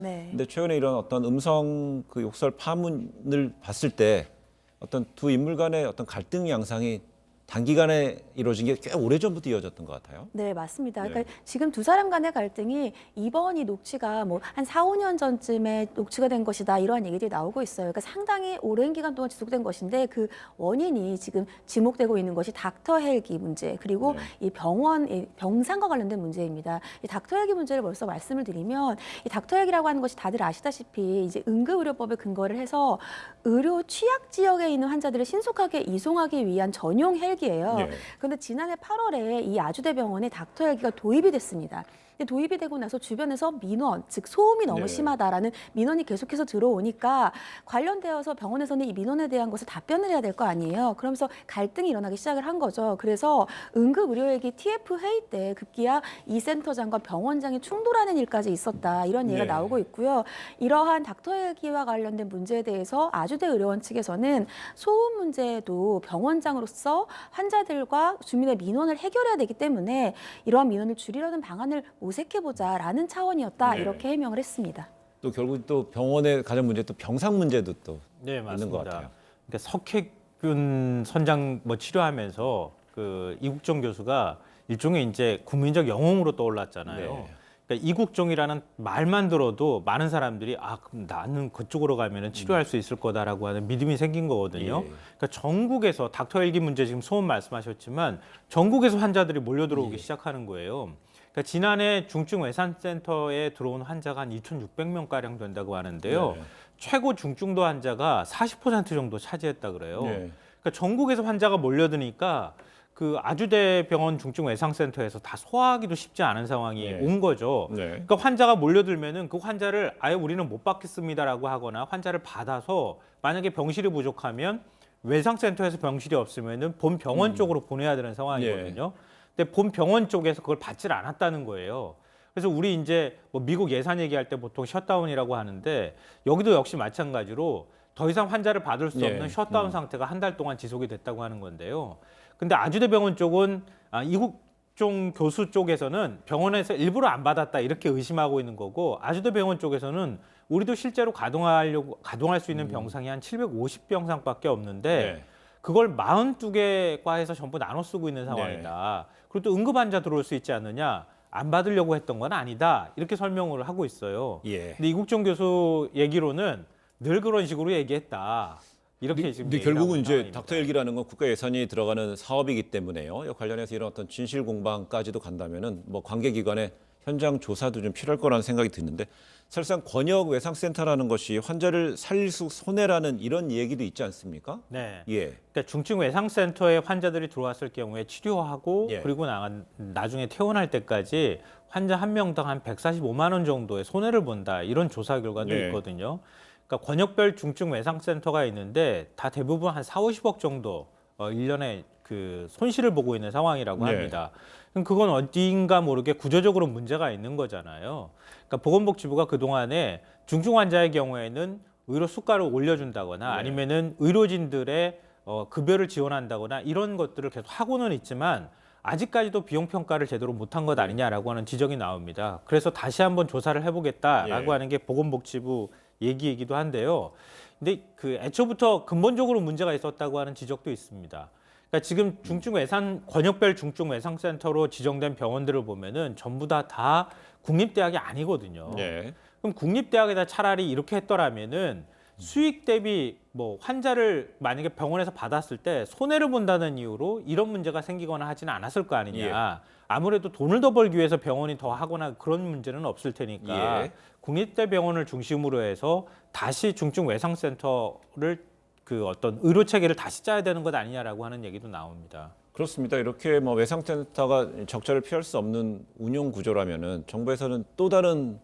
네. 근데 최근에 이런 어떤 음성 그 욕설 파문을 봤을 때 어떤 두 인물 간의 어떤 갈등 양상이 단기간에 이루어진 게 꽤 오래전부터 이어졌던 것 같아요. 네, 맞습니다. 네. 그러니까 지금 두 사람 간의 갈등이 이번 이 녹취가 뭐 한 4, 5년 전쯤에 녹취가 된 것이다. 이러한 얘기들이 나오고 있어요. 그러니까 상당히 오랜 기간 동안 지속된 것인데 그 원인이 지금 지목되고 있는 것이 닥터 헬기 문제 그리고 네. 이 병원 이 병상과 관련된 문제입니다. 이 닥터 헬기 문제를 벌써 말씀을 드리면 이 닥터 헬기라고 하는 것이 다들 아시다시피 이제 응급의료법에 근거를 해서 의료 취약 지역에 있는 환자들을 신속하게 이송하기 위한 전용 헬기예요. 네. 그런데 지난해 8월에 이 아주대병원에 닥터 헬기가 도입이 됐습니다. 근데 도입이 되고 나서 주변에서 민원, 즉 소음이 너무 네. 심하다라는 민원이 계속해서 들어오니까 관련되어서 병원에서는 이 민원에 대한 것을 답변을 해야 될 거 아니에요. 그러면서 갈등이 일어나기 시작을 한 거죠. 그래서 응급의료헬기 TF 회의 때 급기야 이 센터장과 병원장이 충돌하는 일까지 있었다. 이런 얘기가 네. 나오고 있고요. 이러한 닥터 헬기와 관련된 문제에 대해서 아주대 의료원 측에서는 소음 문제도 병원장으로서 환자들과 주민의 민원을 해결해야 되기 때문에 이러한 민원을 줄이려는 방안을 모색해보자라는 차원이었다. 네. 이렇게 해명을 했습니다. 또 결국 또 병원의 가장 문제 또 병상 문제도 또 네, 있는 것 맞습니다. 같아요. 그러니까 석회균 선장 뭐 치료하면서 그 이국종 교수가 일종의 이제 국민적 영웅으로 떠올랐잖아요. 네. 그러니까 이국종이라는 말만 들어도 많은 사람들이 아, 그럼 나는 그쪽으로 가면은 치료할 수 있을 거다라고 하는 믿음이 생긴 거거든요. 예. 그러니까 전국에서 닥터 헬기 문제 지금 소음 말씀하셨지만 전국에서 환자들이 몰려 들어오기 시작하는 거예요. 그러니까 지난해 중증 외상센터에 들어온 환자가 한 2,600명 가량 된다고 하는데요. 네. 최고 중증도 환자가 40% 정도 차지했다 그래요. 네. 그러니까 전국에서 환자가 몰려드니까 그 아주대병원 중증외상센터에서 다 소화하기도 쉽지 않은 상황이 네. 온 거죠. 네. 그러니까 환자가 몰려들면은 그 환자를 아예 우리는 못 받겠습니다라고 하거나 환자를 받아서 만약에 병실이 부족하면 외상센터에서 병실이 없으면은 본 병원 쪽으로 보내야 되는 상황이거든요. 근데 본 병원 쪽에서 그걸 받질 않았다는 거예요. 그래서 우리 이제 뭐 미국 예산 얘기할 때 보통 셧다운이라고 하는데 여기도 역시 마찬가지로 더 이상 환자를 받을 수 예. 없는 셧다운 상태가 한 달 동안 지속이 됐다고 하는 건데요. 근데 아주대병원 쪽은 이국종 교수 쪽에서는 병원에서 일부러 안 받았다 이렇게 의심하고 있는 거고 아주대병원 쪽에서는 우리도 실제로 가동할 수 있는 병상이 한 750병상밖에 없는데 네. 그걸 42개 과에서 전부 나눠 쓰고 있는 상황이다. 그리고 또 응급 환자 들어올 수 있지 않느냐? 안 받으려고 했던 건 아니다. 이렇게 설명을 하고 있어요. 예. 근데 이국종 교수 얘기로는 늘 그런 식으로 얘기했다. 이렇게 지금 근데 얘기를 하고 결국은 있는 이제 상황입니다. 닥터 헬기라는 건 국가 예산이 들어가는 사업이기 때문에요. 이 관련해서 이런 어떤 진실 공방까지도 간다면은 뭐 관계기관의 현장 조사도 좀 필요할 거라는 생각이 드는데 사실상 권역 외상센터라는 것이 환자를 살릴 수 손해라는 이런 얘기도 있지 않습니까? 네. 예. 그러니까 중증 외상센터에 환자들이 들어왔을 경우에 치료하고 예. 그리고 나중에 퇴원할 때까지 환자 한 명당 한 145만 원 정도의 손해를 본다. 이런 조사 결과도 네. 있거든요. 그러니까 권역별 중증 외상센터가 있는데 다 대부분 한 4, 50억 정도 1년에 그 손실을 보고 있는 상황이라고 네. 합니다. 그럼 그건 어딘가 모르게 구조적으로 문제가 있는 거잖아요. 그러니까 보건복지부가 그동안에 중증 환자의 경우에는 의료 수가를 올려준다거나 네. 아니면은 의료진들의 급여를 지원한다거나 이런 것들을 계속 하고는 있지만 아직까지도 비용 평가를 제대로 못한 것 아니냐라고 하는 지적이 나옵니다. 그래서 다시 한번 조사를 해보겠다라고 예. 하는 게 보건복지부 얘기이기도 한데요. 근데 그 애초부터 근본적으로 문제가 있었다고 하는 지적도 있습니다. 그러니까 지금 권역별 중증 외상센터로 지정된 병원들을 보면은 전부 다 국립대학이 아니거든요. 예. 그럼 국립대학에다 차라리 이렇게 했더라면은 수익 대비 뭐 환자를 만약에 병원에서 받았을 때 손해를 본다는 이유로 이런 문제가 생기거나 하지는 않았을 거 아니냐. 아무래도 돈을 더 벌기 위해서 병원이 더 하거나 그런 문제는 없을 테니까 예. 국립대 병원을 중심으로 해서 다시 중증 외상센터를 그 어떤 의료 체계를 다시 짜야 되는 것 아니냐라고 하는 얘기도 나옵니다. 그렇습니다. 이렇게 뭐 외상센터가 적자를 피할 수 없는 운영 구조라면은 정부에서는 또 다른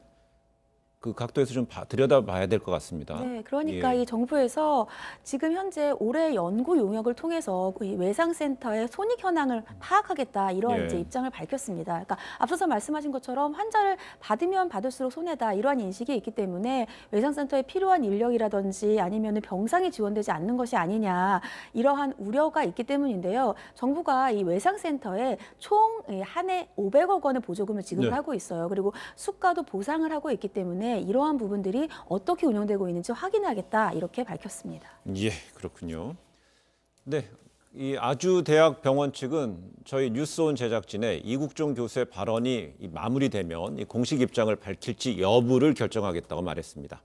그 각도에서 좀 들여다봐야 될 것 같습니다. 네, 그러니까 예. 이 정부에서 지금 현재 올해 연구 용역을 통해서 이 외상센터의 손익 현황을 파악하겠다 이러한 예. 이제 입장을 밝혔습니다. 그러니까 앞서서 말씀하신 것처럼 환자를 받으면 받을수록 손해다 이러한 인식이 있기 때문에 외상센터에 필요한 인력이라든지 아니면 병상이 지원되지 않는 것이 아니냐 이러한 우려가 있기 때문인데요. 정부가 이 외상센터에 총 한 해 500억 원의 보조금을 지급을 네. 하고 있어요. 그리고 수가도 보상을 하고 있기 때문에 때문에 이러한 부분들이 어떻게 운영되고 있는지 확인하겠다 이렇게 밝혔습니다. 예, 그렇군요. 네, 이 아주대학병원 측은 저희 뉴스온 제작진의 이국종 교수의 발언이 마무리되면 이 공식 입장을 밝힐지 여부를 결정하겠다고 말했습니다.